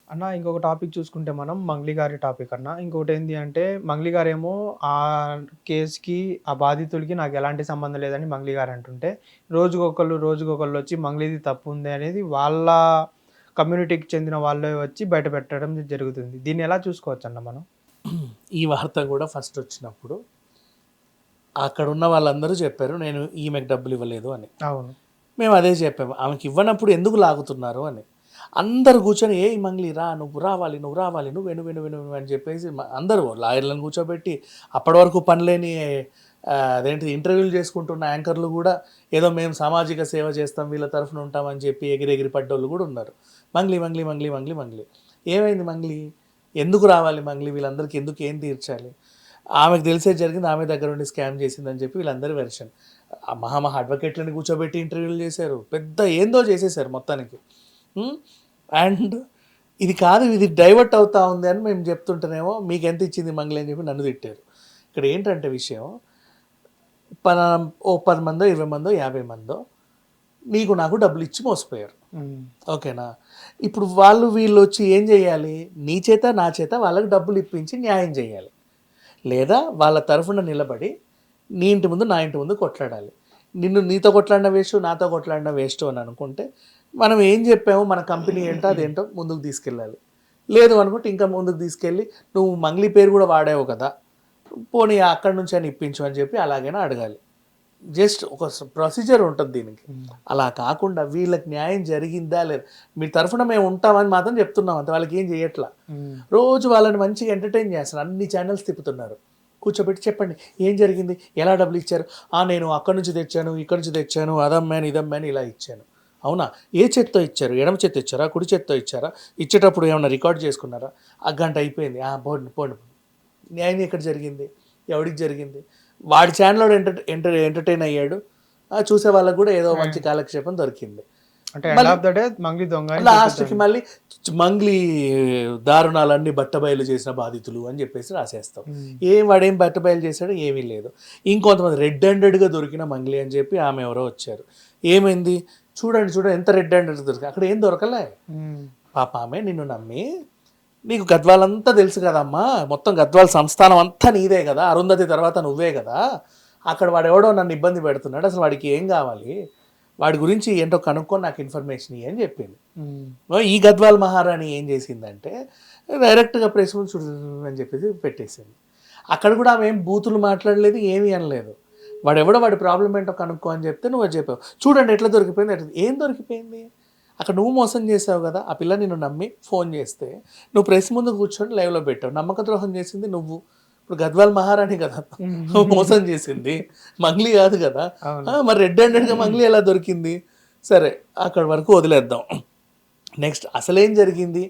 అన్న ఇంకొక టాపిక్ చూసుకుంటే మనం మంగ్లీ గారి టాపిక్ అన్న. ఇంకోటేంది అంటే మంగ్లీ గారేమో ఆ కేస్‌కి, ఆ బాధితుడికి నాకెలాంటి సంబంధం లేదని మంగ్లీ గారు అంటుంటే, రోజుకొకళ్ళొచ్చి మంగ్లీది తప్పుంది అనేది వాళ్ళ కమ్యూనిటీకి చెందిన వాళ్ళే వచ్చి బయట పెట్టడం జరుగుతుంది. దీన్నెలా చూసుకోవచ్చన్న మనం? ఈ వార్త కూడా ఫస్ట్ వచ్చినప్పుడు అక్కడున్న వాళ్ళందరూ చెప్పారు నేను ఈమెకు డబ్బులు ఇవ్వలేదు అని. అవును. మేము అదే చెప్పాము. ఆమెకి ఇవ్వనప్పుడు ఎందుకు లాగుతున్నారు అని. అందరూ కూర్చొని "ఏయ్ మంగ్లీ రా, నువ్వు రావాలి, నువ్వు రావాలి, నువ్వు" అని చెప్పేసి అందరూ లాయర్‌లను కూర్చోబెట్టి అప్పటి వరకు పనిలేని అదేంటి ఇంటర్వ్యూలు చేసుకుంటున్న యాంకర్‌లు కూడా ఏదో మేము సామాజిక సేవ చేస్తాం, వీళ్ళ తరఫున ఉంటామని చెప్పి ఎగిరెగిరి పడ్డోళ్ళు కూడా ఉన్నారు. మంగ్లీ, మంగ్లీ, మంగ్లీ, మంగ్లీ, మంగ్లీ. ఏమైంది మంగ్లీ? ఎందుకు రావాలి మంగ్లీ? వీళ్ళందరికీ ఎందుకు ఏం తీర్చాలి? ఆమెకు తెలిసేది జరిగింది, ఆమె దగ్గర ఉండి స్కామ్ చేసిందని చెప్పి వీళ్ళందరి వెర్షన్. మహా అడ్వకేట్లని కూర్చోబెట్టి ఇంటర్వ్యూలు చేశారు. పెద్ద ఏందో చేసేసారు మొత్తానికి. అండ్ ఇది కాదు, ఇది డైవర్ట్ అవుతా ఉంది అని మేము చెప్తుంటేనేమో మీకు ఎంత ఇచ్చింది మంగ్లీ అని చెప్పి నన్ను తిట్టారు. ఇక్కడ ఏంటంటే విషయం, ఓ 10 మందో 20 మందో 50 మందో నీకు నాకు డబ్బులు ఇచ్చి మోసపోయారు. ఓకేనా? ఇప్పుడు వీళ్ళు వచ్చి ఏం చేయాలి? నీ చేత నా చేత వాళ్ళకి డబ్బులు ఇప్పించి న్యాయం చేయాలి. లేదా వాళ్ళ తరఫున నిలబడి నీ ఇంటి ముందు నా ఇంటి ముందు కొట్లాడాలి. నీతో కొట్లాడిన వేస్ట్, నాతో కొట్లాడిన వేస్ట్ అని అనుకుంటే మనం ఏం చెప్పామో మన కంపెనీ ఏంటో అదేంటో ముందుకు తీసుకెళ్ళాలి. లేదు అనుకుంటే ఇంకా ముందుకు తీసుకెళ్ళి నువ్వు మంగ్లీ పేరు కూడా వాడావు కదా, పోనీ అక్కడి నుంచి అని ఇప్పించు అని చెప్పి అలాగైనా అడగాలి. జస్ట్ ఒక ప్రొసీజర్ ఉంటుంది దీనికి. అలా కాకుండా వీళ్ళకి న్యాయం జరిగిందా లేదా, మీ తరఫున మేము ఉంటామని మాత్రం చెప్తున్నాం అంతే. వాళ్ళకి ఏం చేయట్లా. రోజు వాళ్ళని మంచిగా ఎంటర్టైన్ చేస్తారు. అన్ని ఛానల్స్ తిప్పుతున్నారు. కూర్చోబెట్టి చెప్పండి ఏం జరిగింది, ఎలా డబ్బులు ఇచ్చారు? నేను అక్కడి నుంచి తెచ్చాను, ఇక్కడి నుంచి తెచ్చాను, అదమ్మాను ఇదమ్మాను ఇలా ఇచ్చాను. అవునా? ఏ చేత్తో ఇచ్చారు? ఎడమ చేత్తో ఇచ్చారా, కుడి చేత్తో ఇచ్చారా? ఇచ్చేటప్పుడు ఏమైనా రికార్డ్ చేసుకున్నారా? ఆ గంట అయిపోయింది, పోండి పోండి. న్యాయం ఎక్కడ జరిగింది? ఎవడికి జరిగింది? వాడి ఛానల్లో ఎంటర్టైన్ అయ్యాడు, చూసే వాళ్ళకు కూడా ఏదో మంచి కాలక్షేపం దొరికింది. అంటే end of the day Mangli దొంగ అని లాస్ట్కి మళ్ళీ మంగ్లీ దారుణాలన్నీ బట్టబయలు చేసిన బాధితులు అని చెప్పేసి రాసేస్తాం. వాడేం బట్టబయలు చేశాడో ఏమీ లేదు. ఇంకొంతమంది రెడ్ హ్యాండెడ్గా దొరికిన మంగ్లీ అని చెప్పి ఆమె ఎవరో వచ్చారు. ఏమైంది? చూడండి ఎంత రెడ్ హ్యాండెడ్ దొరికి, అక్కడ ఏం దొరకలే. పాప ఆమె నిన్ను నమ్మి, నీకు గద్వాలంతా తెలుసు కదమ్మా, మొత్తం గద్వాల సంస్థానం అంతా నీదే కదా, అరుంధతి తర్వాత నువ్వే కదా, అక్కడ వాడెవడో నన్ను ఇబ్బంది పెడుతున్నాడు, అసలు వాడికి ఏం కావాలి, వాడి గురించి ఏంటో కనుక్కొని నాకు ఇన్ఫర్మేషన్ ఇవ్వు అని చెప్పింది. ఈ గద్వాల్ మహారాణి ఏం చేసిందంటే డైరెక్ట్గా ప్రెస్ ముందు అని చెప్పేసి పెట్టేసింది. అక్కడ కూడా ఆమె ఏం బూతులు మాట్లాడలేదు, ఏమీ అనలేదు. వాడి ప్రాబ్లం ఏంటో కనుక్కో అని చెప్తే నువ్వు చెప్పావు. చూడండి ఎట్లా దొరికిపోయింది. ఏం దొరికిపోయింది? అక్కడ నువ్వు మోసం చేసావు కదా. ఆ పిల్ల నిన్ను నమ్మి ఫోన్ చేస్తే నువ్వు ప్రెస్ ముందు కూర్చొని లైవ్లో పెట్టావు. నమ్మక ద్రోహం చేసింది నువ్వు. ఇప్పుడు గద్వాల్ మహారాణి కదా మోసం చేసింది, మంగ్లీ కాదు కదా. మరి రెడ్ హ్యాండెడ్గా మంగ్లీ ఎలా దొరికింది? సరే అక్కడి వరకు వదిలేద్దాం. నెక్స్ట్ అసలేం జరిగింది?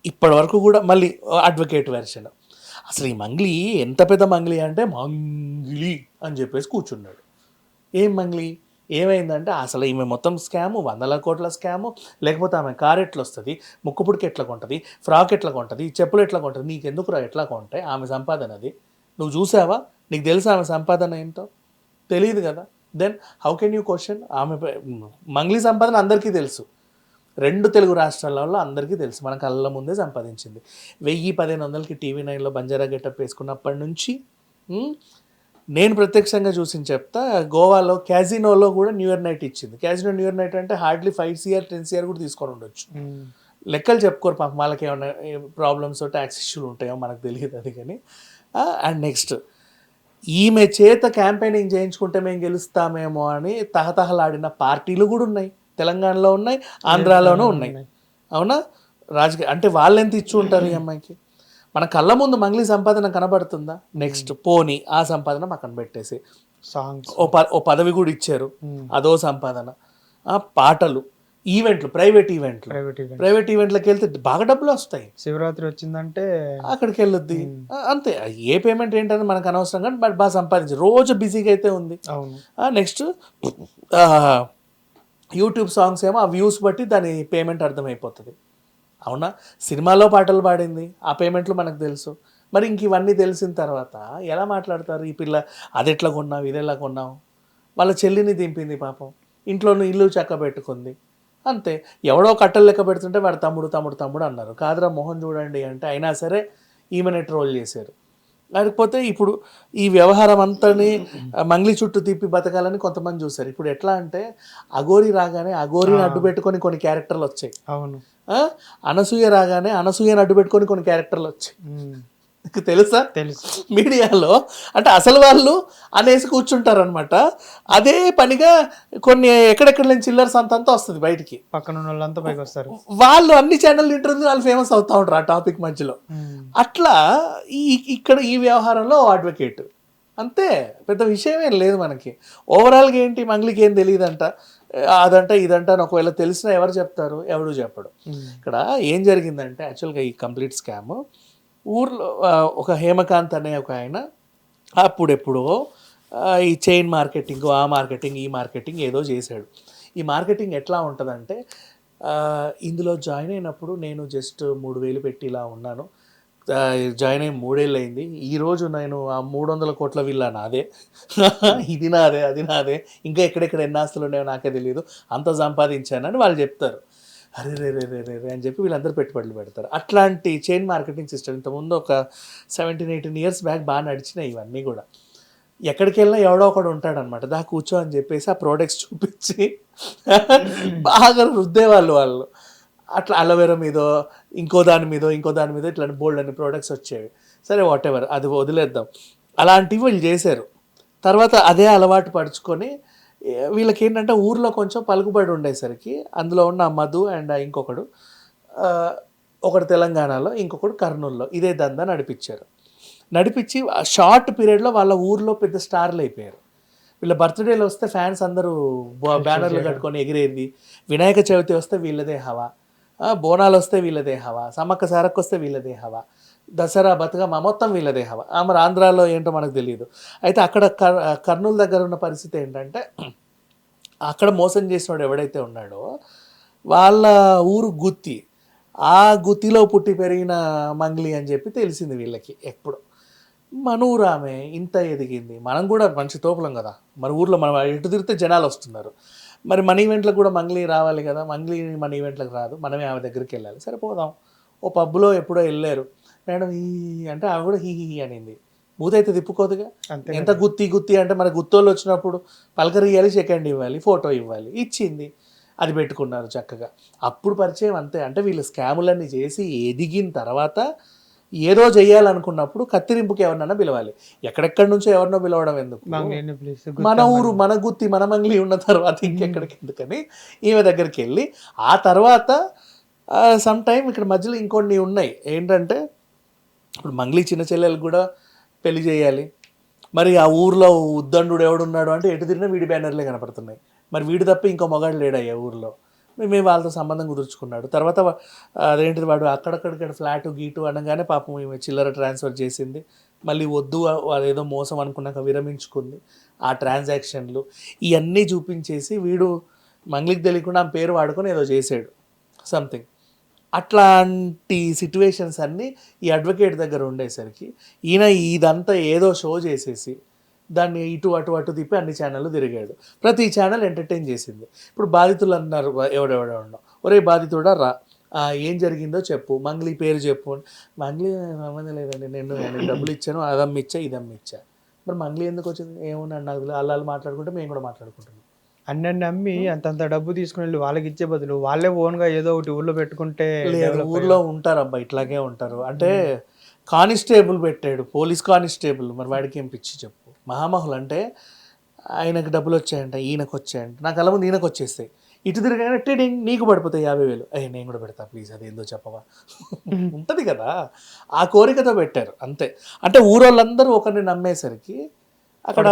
ఇప్పటి వరకు కూడా మళ్ళీ అడ్వకేట్ వెర్షన్. అసలు ఈ మంగ్లీ ఎంత పెద్ద మంగ్లీ అంటే మంగ్లీ అని చెప్పేసి కూర్చున్నాడు. ఏం మంగ్లీ? ఏమైందంటే అసలు ఈమె మొత్తం స్కాము, 100 కోట్ల స్కాము. లేకపోతే ఆమె కారు ఎట్లా వస్తుంది, ముక్కుపుడికి ఎట్లా కొంటుంది, ఫ్రాక్ ఎట్లా కొంటుంది, చెప్పులు ఎట్లా కొంటుంది, నీకెందుకు ఎట్లా కొంటాయి ఆమె సంపాదన? అది నువ్వు చూసావా? నీకు తెలుసా ఆమె సంపాదన ఏంటో? తెలియదు కదా. Then how can you question? ఆమె మంగ్లీ సంపాదన అందరికీ తెలుసు. 2 తెలుగు రాష్ట్రాలలో అందరికీ తెలుసు. మన కళ్ళ ముందే సంపాదించింది. 1000-1500కి TV9లో బంజారా గెటప్ వేసుకున్నప్పటి నుంచి నేను ప్రత్యక్షంగా చూసి చెప్తా. గోవాలో క్యాజినోలో కూడా న్యూ ఇయర్ నైట్ ఇచ్చింది. క్యాజినో న్యూ ఇయర్ నైట్ అంటే హార్డ్లీ 5 CR 10 CR కూడా తీసుకొని ఉండొచ్చు. లెక్కలు చెప్పుకోరు పాపం, వాళ్ళకి ఏమైనా ప్రాబ్లమ్స్ ట్యాక్స్ ఇష్యూలు ఉంటాయో మనకు తెలియదు అది. కానీ అండ్ నెక్స్ట్ ఈమె చేత క్యాంపెయినింగ్ చేయించుకుంటే మేము గెలుస్తామేమో అని తహతహలాడిన పార్టీలు కూడా ఉన్నాయి. తెలంగాణలో ఉన్నాయి, ఆంధ్రాలోనూ ఉన్నాయి. అవునా? రాజకీయ అంటే వాళ్ళు ఎంత ఇచ్చి ఉంటారు ఈ అమ్మాయికి? మన కళ్ళ ముందు మంగ్లీ సంపాదన కనబడుతుందా? నెక్స్ట్ పోనీ ఆ సంపాదన పక్కన పెట్టేసి సాంగ్స్, ఓ పదవి కూడా ఇచ్చారు, అదో సంపాదన. పాటలు, ఈవెంట్లు, ప్రైవేట్ ఈవెంట్లకు వెళ్తే బాగా డబ్బులు వస్తాయి. శివరాత్రి వచ్చిందంటే అక్కడికి వెళ్ళొద్ది అంతే. ఏ పేమెంట్ ఏంటని మనకు అనవసరం, కానీ బాగా సంపాదించి రోజు బిజీగా అయితే ఉంది. నెక్స్ట్ యూట్యూబ్ సాంగ్స్ ఏమో ఆ వ్యూస్ బట్టి దాని పేమెంట్ అర్థమైపోతుంది. అవునా? సినిమాలో పాటలు పాడింది, ఆ పేమెంట్లు మనకు తెలుసు. మరి ఇంక ఇవన్నీ తెలిసిన తర్వాత ఎలా మాట్లాడతారు? ఈ పిల్ల అది ఎట్లా కొన్నావు, ఇది ఎలా కొన్నావు? వాళ్ళ చెల్లిని దింపింది పాపం, ఇంట్లోనూ ఇల్లు చక్క పెట్టుకుంది. అంతే. ఎవడో కట్టలు లెక్క పెడుతుంటే వాడు తమ్ముడు తమ్ముడు తమ్ముడు అన్నారు. కాదురా మొహం చూడండి అంటే అయినా సరే ఈమెనే ట్రోల్ చేశారు. లేకపోతే ఇప్పుడు ఈ వ్యవహారం అంతని మంగ్లీ చుట్టూ తిప్పి బతకాలని కొంతమంది చూశారు. ఇప్పుడు ఎట్లా అంటే అఘోరి రాగానే అఘోరిని అడ్డు పెట్టుకొని కొన్ని క్యారెక్టర్లు వచ్చాయి. అవును. అనసూయ రాగానే అనసూయని అడ్డు పెట్టుకొని కొన్ని క్యారెక్టర్లు వచ్చాయి. నీకు తెలుసా? తెలుసు. మీడియాలో అంటే అసలు వాళ్ళు అనేసి కూర్చుంటారు అనమాట. అదే పనిగా కొన్ని ఎక్కడెక్కడ లేని చిల్లర్స్ అంతా వస్తుంది బయటికి. పక్కన ఉన్న వాళ్ళంతా పైకి వస్తారు. వాళ్ళు అన్ని ఛానల్ ఇంటర్వ్యూ వాళ్ళు ఫేమస్ అవుతా ఉంటారు ఆ టాపిక్ మధ్యలో. అట్లా ఇక్కడ ఈ వ్యవహారంలో అడ్వకేట్ అంతే, పెద్ద విషయమేం లేదు మనకి. ఓవరాల్గా ఏంటి, మంగ్లీకి ఏం తెలియదంట, అదంట ఇదంట అని ఒకవేళ తెలిసినా ఎవరు చెప్తారు? ఎవడు చెప్పడు. ఇక్కడ ఏం జరిగిందంటే యాక్చువల్గా ఈ కంప్లీట్ స్కామ్ ఊర్లో ఒక హేమకాంత్ అనే ఒక ఆయన అప్పుడెప్పుడో ఈ చైన్ మార్కెటింగ్, ఆ మార్కెటింగ్, ఈ మార్కెటింగ్ ఏదో చేశాడు. ఈ మార్కెటింగ్ ఎట్లా ఉంటుందంటే ఇందులో జాయిన్ అయినప్పుడు నేను జస్ట్ 3,000 పెట్టి ఇలా ఉన్నాను, జాయిన్ అయ్యి 3 ఏళ్ళు అయింది, ఈరోజు నేను ఆ 300 కోట్ల విల్లా నాదే, ఇది నాదే, అది నాదే, ఇంకా ఎక్కడెక్కడ ఎన్ని ఆస్తులు ఉన్నాయో నాకే తెలియదు, అంత సంపాదించానని వాళ్ళు చెప్తారు. అరే రే రే రే రే రే అని చెప్పి వీళ్ళందరూ పెట్టుబడులు పెడతారు. అట్లాంటి చైన్ మార్కెటింగ్ సిస్టమ్ ఇంతకుముందు ఒక 17-18 ఇయర్స్ బ్యాక్ బాగా నడిచినాయి ఇవన్నీ కూడా. ఎక్కడికి వెళ్ళినా ఎవడో ఒకడు ఉంటాడనమాట, దా కూర్చో అని చెప్పేసి ఆ ప్రోడక్ట్స్ చూపించి బాగా రుద్దేవాళ్ళు వాళ్ళు. అట్లా అలోవెరా మీదో ఇంకో దాని మీదో ఇట్లాంటి బోల్డ్ అన్ని ప్రోడక్ట్స్ వచ్చేవి. సరే వాట్ ఎవర్, అది వదిలేద్దాం. అలాంటివి వీళ్ళు చేశారు. తర్వాత అదే అలవాటు పరుచుకొని వీళ్ళకి ఏంటంటే ఊర్లో కొంచెం పలుకుబడి ఉండేసరికి అందులో ఉన్న మధు అండ్ ఇంకొకడు, ఒకడు తెలంగాణలో, ఇంకొకడు కర్నూలులో ఇదే దందా నడిపించి షార్ట్ పీరియడ్లో వాళ్ళ ఊర్లో పెద్ద స్టార్లు అయిపోయారు. వీళ్ళ బర్త్డేలు వస్తే ఫ్యాన్స్ అందరూ బ్యానర్లు కట్టుకొని ఎగిరేది, వినాయక చవితి వస్తే వీళ్ళదే హవా, బోనాలు వస్తే వీళ్ళదే హవా, సమ్మక్క సారక్క వస్తే వీళ్ళదే హవా, దసరా బతుకమ్మ మొత్తం వీళ్ళదే హవా. మరి ఆంధ్రాలో ఏంటో మనకు తెలియదు. అయితే అక్కడ కర్నూలు దగ్గర ఉన్న పరిస్థితి ఏంటంటే అక్కడ మోసం చేసినోడు ఎవడైతే ఉన్నాడో వాళ్ళ ఊరు గుత్తి, ఆ గుత్తిలో పుట్టి పెరిగిన మంగ్లీ అని చెప్పి తెలిసింది వీళ్ళకి. ఎప్పుడు మన ఊరు ఆమె ఇంత ఎదిగింది, మనం కూడా మంచి తోపులం కదా, మన ఊర్లో మనం ఎటు తిరిగితే జనాలు వస్తున్నారు, మరి మన ఈవెంట్లకు కూడా మంగ్లీ రావాలి కదా, మంగ్లీ మన ఈవెంట్లకు రాదు, మనమే ఆమె దగ్గరికి వెళ్ళాలి. సరే పోదాం. ఓ పబ్లో ఎప్పుడో వెళ్ళారు, మేడం ఈ అంటే ఆమె కూడా హీ అనింది. బూతైతే తిప్పుకోదుగా. ఎంత గుత్తి అంటే మన గుత్తోళ్ళు వచ్చినప్పుడు పలకరియాలి, సెకండ్ ఇవ్వాలి, ఫోటో ఇవ్వాలి, ఇచ్చింది, అది పెట్టుకున్నారు చక్కగా. అప్పుడు పరిచయం అంతే. అంటే వీళ్ళు స్కాములన్నీ చేసి ఎదిగిన తర్వాత ఏదో చెయ్యాలనుకున్నప్పుడు కత్తిరింపుకి ఎవరినైనా పిలవాలి. ఎక్కడెక్కడి నుంచో ఎవరినో పిలవడం ఎందుకు, మన ఊరు మన గుత్తి మన మంగ్లీ ఉన్న తర్వాత ఇంకెక్కడికి ఎందుకని ఈమె దగ్గరికి వెళ్ళి ఆ తర్వాత సమ్ టైం ఇక్కడ మధ్యలో ఇంకొన్ని ఉన్నాయి. ఏంటంటే ఇప్పుడు మంగ్లీ చిన్న చెల్లెలకు కూడా పెళ్లి చేయాలి. మరి ఆ ఊర్లో ఉద్దండు ఎవడున్నాడు అంటే ఎటు తిరిగినా వీడి బ్యానర్లే కనపడుతున్నాయి. మరి వీడు తప్ప ఇంకో మగాడు లేడయ్యా ఊర్లో. మేము వాళ్ళతో సంబంధం కుదుర్చుకున్నాడు. తర్వాత అదేంటిది వాడు అక్కడక్కడిక్కడ ఫ్లాట్ గీటు అనగానే పాపం ఈమె చిల్లర ట్రాన్స్ఫర్ చేసింది. మళ్ళీ వద్దు అదేదో మోసం అనుకున్నాక విరమించుకుంది. ఆ ట్రాన్సాక్షన్లు ఇవన్నీ చూపించేసి వీడు మంగ్లీకి తెలియకుండా ఆ పేరు వాడుకొని ఏదో చేసాడు సంథింగ్. అట్లాంటి సిట్యువేషన్స్ అన్నీ ఈ అడ్వకేట్ దగ్గర ఉండేసరికి ఈయన ఇదంతా ఏదో షో చేసేసి దాన్ని ఇటు అటు తిప్పి అన్ని ఛానళ్ళు తిరిగాడు. ప్రతి ఛానల్ ఎంటర్టైన్ చేసింది. ఇప్పుడు బాధితులు అన్నారు, ఎవడెవడో ఉన్నావు, ఒరే బాధితుడా రా, ఏం జరిగిందో చెప్పు, మంగ్లీ పేరు చెప్పు. మంగ్లీ సంబంధం లేదండి, నేను డబ్బులు ఇచ్చాను, అదమ్మిచ్చా ఇదమ్మిచ్చా. మరి మంగ్లీ ఎందుకు వచ్చింది? ఏమన్నా నాకు వాళ్ళు మాట్లాడుకుంటే మేము కూడా మాట్లాడుకుంటున్నాం. అన్నీ అమ్మి అంతంత డబ్బు తీసుకుని వెళ్ళి వాళ్ళకి ఇచ్చే బదులు వాళ్ళే ఓన్గా ఏదో ఒకటి ఊళ్ళో పెట్టుకుంటే. లేదు, ఊర్లో ఉంటారు అబ్బా, ఇట్లాగే ఉంటారు. అంటే కానిస్టేబుల్ పెట్టాడు, పోలీస్ కానిస్టేబుల్, మరి వాడికి ఏం పిచ్చి చెప్పు. మహామహులు అంటే ఆయనకు డబ్బులు వచ్చాయంట, ఈయనకు వచ్చాయంట, నాకు అలా ముందు ఈయనకు వచ్చేస్తాయి, ఇటు తిరిగానే టిడింగ్ నీకు పడిపోతాయి 50,000, నేను కూడా పెడతా ప్లీజ్, అది ఏందో చెప్పవా ఉంటుంది కదా. ఆ కోరికతో పెట్టారు అంతే. అంటే ఊరోళ్ళందరూ ఒకరిని నమ్మేసరికి అక్కడ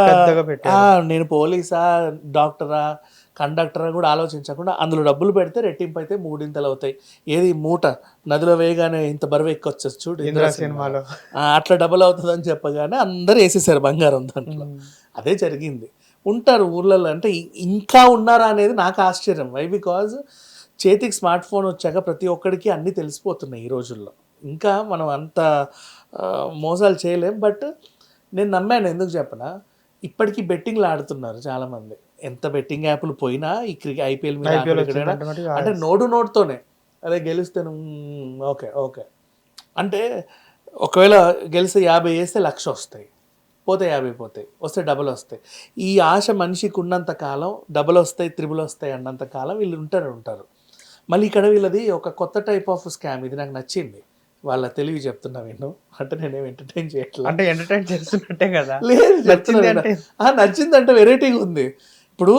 నేను పోలీసా డాక్టరా కండక్టరా కూడా ఆలోచించకుండా అందులో డబ్బులు పెడితే రెట్టింపు అయితే 3 అవుతాయి. ఏది మూట నదిలో వేయగానే ఇంత బరువు ఎక్కొచ్చు చూడు ఇంద్రా సినిమాలో, అట్లా డబుల్ అవుతుందని చెప్పగానే అందరూ వేసేసారు బంగారం దాంట్లో. అదే జరిగింది. ఉంటారు ఊర్లలో. అంటే ఇంకా ఉన్నారా అనేది నాకు ఆశ్చర్యం. వై? బికాజ్ చేతికి స్మార్ట్ ఫోన్ వచ్చాక ప్రతి ఒక్కడికి అన్నీ తెలిసిపోతున్నాయి ఈ రోజుల్లో. ఇంకా మనం అంత మోసాలు చేయలేం. బట్ నేను నమ్మాను, ఎందుకు చెప్పనా, ఇప్పటికీ బెట్టింగ్లు ఆడుతున్నారు చాలామంది. ఎంత బెట్టింగ్ యాప్లు పోయినా ఈ ఐపీఎల్ మీద IPL ఆటలు ఇక్కడ వచ్చిందంటే అంటే నోటుతోనే అదే గెలిస్తే ఓకే ఓకే అంటే ఒకవేళ గెలిస్తే 50 వేస్తే 1,00,000 వస్తాయి, పోతే 50 పోతాయి, వస్తే డబుల్ వస్తాయి. ఈ ఆశ మనిషికి ఉన్నంత కాలం డబుల్ వస్తాయి, త్రిబుల్ వస్తాయి అన్నంత కాలం వీళ్ళు ఉంటారు. మళ్ళీ ఇక్కడ వీళ్ళది ఒక కొత్త టైప్ ఆఫ్ స్కామ్, ఇది నాకు నచ్చింది. వాళ్ళ తెలివి చెప్తున్నా విన్ను, అంటే నేనేం ఎంటర్టైన్ చేయట్లేదు. అంటే ఎంటర్టైన్ చేస్తున్నట్టే కదా. లేదు నచ్చింది అంటే నచ్చిందంటే వెరైటీగా ఉంది. ఇప్పుడు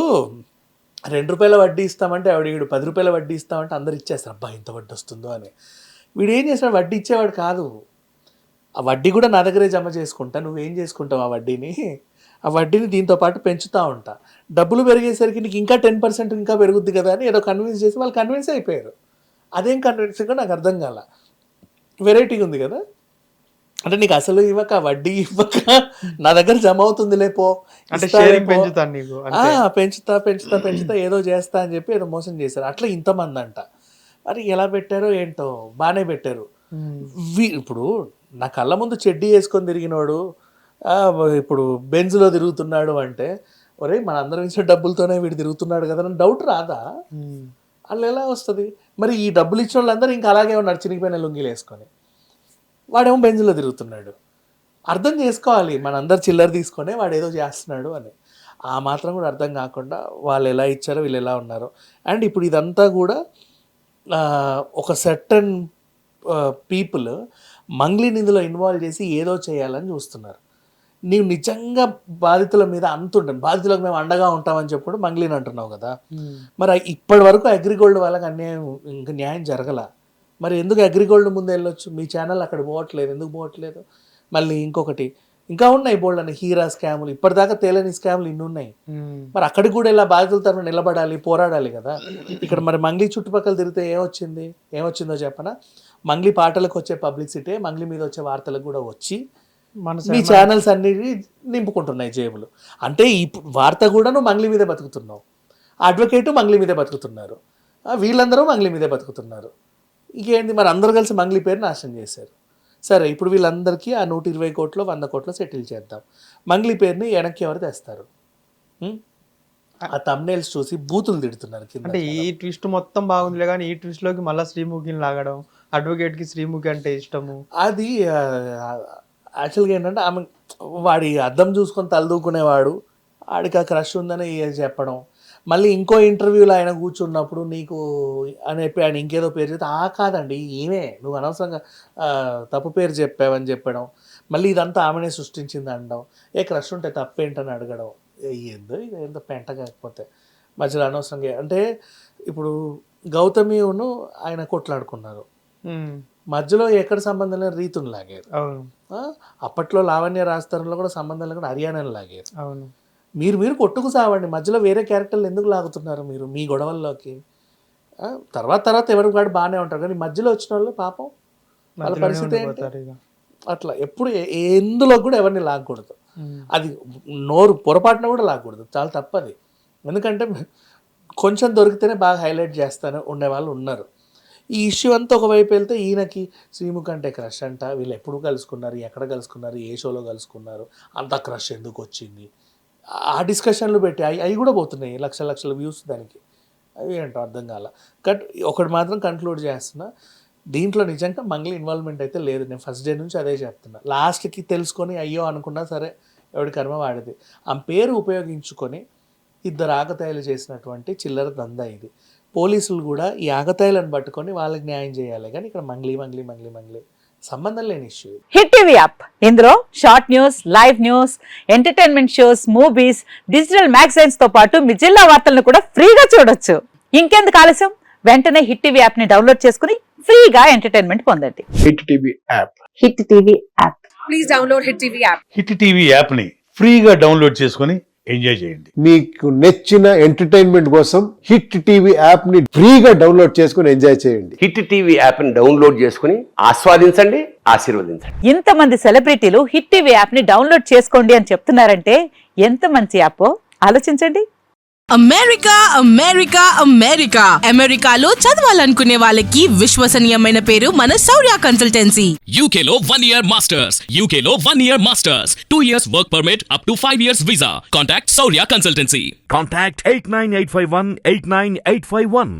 ₹2 వడ్డీ ఇస్తామంటే వీడు ₹10 వడ్డీ ఇస్తామంటే అందరు ఇచ్చేస్తారు, అబ్బా ఇంత వడ్డీ వస్తుందో అని. వీడు ఏం చేస్తాడు, వడ్డీ ఇచ్చేవాడు కాదు, ఆ వడ్డీ కూడా నా దగ్గరే జమ చేసుకుంటా, నువ్వేం చేసుకుంటావు ఆ వడ్డీని దీంతో పాటు పెంచుతూ ఉంటా, డబ్బులు పెరిగేసరికి నీకు ఇంకా 10% ఇంకా పెరుగుద్ది కదా అని ఏదో కన్విన్స్ చేసి వాళ్ళు కన్విన్స్ అయిపోయారు. అదేం కన్విన్సింగ్ నాకు అర్థం కాల, వెరైటీగా ఉంది కదా. అంటే నీకు అసలు ఇవ్వక వడ్డీ ఇవ్వక నా దగ్గర జమ అవుతుంది లేపో, అంటే షేరింగ్ పెంచుతాను నీకు, పెంచుతా ఏదో చేస్తా అని చెప్పి ఏదో మోసం చేశారు. అట్లా ఇంతమంది అంట. మరి ఎలా పెట్టారో ఏంటో, బాగానే పెట్టారు. ఇప్పుడు నా కళ్ళ ముందు చెడ్డీ వేసుకొని తిరిగినోడు ఇప్పుడు బెంజ్లో తిరుగుతున్నాడు అంటే, ఒరే మన అందరం ఇచ్చిన డబ్బులతోనే వీడు తిరుగుతున్నాడు కదా అని డౌట్ రాదా? వాళ్ళు ఎలా వస్తుంది? మరి ఈ డబ్బులు ఇచ్చిన వాళ్ళందరూ ఇంకా అలాగే ఉన్నారు, చినిగిపోయిన లుంగీలు వేసుకొని. వాడేమో బెంజ్లో తిరుగుతున్నాడు. అర్థం చేసుకోవాలి, మనందరు చిల్లర తీసుకొని వాడు ఏదో చేస్తున్నాడు అని. ఆ మాత్రం కూడా అర్థం కాకుండా వాళ్ళు ఎలా ఇచ్చారో వీళ్ళు ఎలా ఉన్నారో. అండ్ ఇప్పుడు ఇదంతా కూడా ఒక సర్టన్ పీపుల్ మంగ్లీని ఇందులో ఇన్వాల్వ్ చేసి ఏదో చేయాలని చూస్తున్నారు. నీవు నిజంగా బాధితుల మీద అంత ఉంటుంది, బాధితులకు మేము అండగా ఉంటామని చెప్పుడు మంగ్లీని అంటున్నావు కదా. మరి ఇప్పటి వరకు అగ్రిగోల్డ్ వాళ్ళకి ఇంకా న్యాయం జరగల. మరి ఎందుకు అగ్రిగోల్డ్ ముందు వెళ్ళొచ్చు? మీ ఛానల్ అక్కడ పోవట్లేదు, ఎందుకు పోవట్లేదు? మళ్ళీ ఇంకొకటి ఇంకా ఉన్నాయి బోల్డ్ అని హీరా స్కాములు, ఇప్పటిదాకా తేలని స్కాములు ఇన్ని ఉన్నాయి. మరి అక్కడికి కూడా ఇలా బాధితుల తరఫున నిలబడాలి, పోరాడాలి కదా. ఇక్కడ మరి మంగ్లీ చుట్టుపక్కల తిరిగితే ఏమొచ్చిందో చెప్పనా? మంగ్లీ పాటలకు వచ్చే పబ్లిసిటీ మంగ్లీ మీద వచ్చే వార్తలకు కూడా వచ్చి మీ ఛానల్స్ అన్ని నింపుకుంటున్నాయి జేబులు. అంటే ఈ వార్త కూడా నువ్వు మంగ్లీ మీదే బతుకుతున్నావు, అడ్వకేటు మంగ్లీ మీదే బతుకుతున్నారు, వీళ్ళందరూ మంగ్లీ మీదే బతుకుతున్నారు. ఇంకేంటి మరి అందరూ కలిసి మంగ్లీ పేరు నాశనం చేశారు. సరే ఇప్పుడు వీళ్ళందరికీ ఆ 120 కోట్లు 100 కోట్లు సెటిల్ చేద్దాం. మంగ్లీ పేరుని వెనక్కి ఎవరు తెస్తారు? ఆ తమ్నేల్స్ చూసి బూతులు తిడుతున్నారు కింద. అంటే ఈ ట్విస్ట్ మొత్తం బాగుందిలే కానీ ఈ ట్విస్ట్ లోకి మళ్ళీ శ్రీముఖిని లాగడం, అడ్వకేట్ కి శ్రీముఖి అంటే ఇష్టము, అది యాక్చువల్గా ఏంటంటే ఆమె వాడి అద్దం చూసుకొని తలదూకునేవాడు, ఆడికి ఆ క్రష్ ఉందని చెప్పడం, మళ్ళీ ఇంకో ఇంటర్వ్యూలో ఆయన కూర్చున్నప్పుడు నీకు అని చెప్పి ఆయన ఇంకేదో పేరు చెప్తే కాదండి ఈమె, నువ్వు అనవసరంగా తప్పు పేరు చెప్పావని చెప్పడం, మళ్ళీ ఇదంతా ఆమెనే సృష్టించింది అనడం, క్రష్ ఉంటే తప్పేంటని అడగడం, ఏందో పెంట కాకపోతే మధ్యలో అనవసరంగా. అంటే ఇప్పుడు గౌతమిను ఆయన కొట్లాడుకున్నారు, మధ్యలో ఎక్కడ సంబంధం లేని రీతుని లాగారు. అప్పట్లో లావణ్య రాజతరంలో కూడా సంబంధం లేకుండా హర్యానాని లాగారు. అవును, మీరు కొట్టుకు సావండి, మధ్యలో వేరే క్యారెక్టర్లు ఎందుకు లాగుతున్నారు మీరు మీ గొడవల్లోకి? తర్వాత ఎవరికి వాడు బాగానే ఉంటారు, కానీ మధ్యలో వచ్చిన వాళ్ళు పాపం వాళ్ళ పరిస్థితి ఏంటి? అట్లా ఎప్పుడు ఎందులో కూడా ఎవరిని లాగకూడదు. అది నోరు పొరపాటున కూడా లాగకూడదు, చాలా తప్పది. ఎందుకంటే కొంచెం దొరికితేనే బాగా హైలైట్ చేస్తాను ఉండేవాళ్ళు ఉన్నారు. ఈ ఇష్యూ అంతా ఒకవైపు వెళ్తే ఈయనకి శ్రీముఖి అంటే క్రష్ అంట, వీళ్ళు ఎప్పుడు కలుసుకున్నారు, ఎక్కడ కలుసుకున్నారు, ఏ షోలో కలుసుకున్నారు, అంత క్రష్ ఎందుకు వచ్చింది, ఆ డిస్కషన్లు పెట్టి అవి కూడా పోతున్నాయి లక్షల వ్యూస్ దానికి. అవి ఏంటో అర్థం కాల. ఒకటి మాత్రం కన్క్లూడ్ చేస్తున్నా, దీంట్లో నిజంగా మంగ్లీ ఇన్వాల్వ్మెంట్ అయితే లేదు. నేను ఫస్ట్ డే నుంచి అదే చెప్తున్నా. లాస్ట్కి తెలుసుకొని అయ్యో అనుకున్నా సరే, ఎవడి కర్మ వాడిది. ఆ పేరు ఉపయోగించుకొని 2 ఆకతాయిలు చేసినటువంటి చిల్లర దందా ఇది. పోలీసులు కూడా ఈ ఆకతాయిలను పట్టుకొని వాళ్ళకి న్యాయం చేయాలి, కానీ ఇక్కడ మంగ్లీ సంబంధం లేని ఇష్యూ. హిట్ టీవీ యాప్, ఇందులో short news, live news, entertainment shows, movies, digital magazines తో పాటు మీ జిల్లా వార్తలను కూడా ఫ్రీగా చూడొచ్చు. ఇంకెందుకు ఆలస్యం, వెంటనే హిట్ టీవీ యాప్ ని డౌన్లోడ్ చేసుకుని ఫ్రీగా ఎంటర్టైన్మెంట్ పొందండి. Hit TV app, hit TV app, please download hit TV app. Hit TV app ని ఫ్రీగా డౌన్లోడ్ చేసుకొని ఎంజాయ్ చేయండి. మీకు నచ్చిన ఎంటర్టైన్మెంట్ కోసం హిట్ టీవీ యాప్ ని ఫ్రీగా డౌన్లోడ్ చేసుకొని ఎంజాయ్ చేయండి. హిట్ టీవీ యాప్ ని డౌన్లోడ్ చేసుకుని ఆస్వాదించండి, ఆశీర్వదించండి. ఇంతమంది సెలబ్రిటీలు హిట్ టీవీ యాప్ ని డౌన్లోడ్ చేసుకోండి అని చెప్తున్నారంటే ఎంత మంచి యాప్ ఆలోచించండి. అమెరికా అమెరికా అమెరికా అమెరికాలో చదవాలనుకునే వాళ్ళకి విశ్వసనీయమైన పేరు మన శౌర్య కన్సల్టెన్సీ. UK లో 1 year masters. UK లో 1 year masters. 2 years work permit up to 5 years visa. Contact Saurya Consultancy. Contact 89851 89851.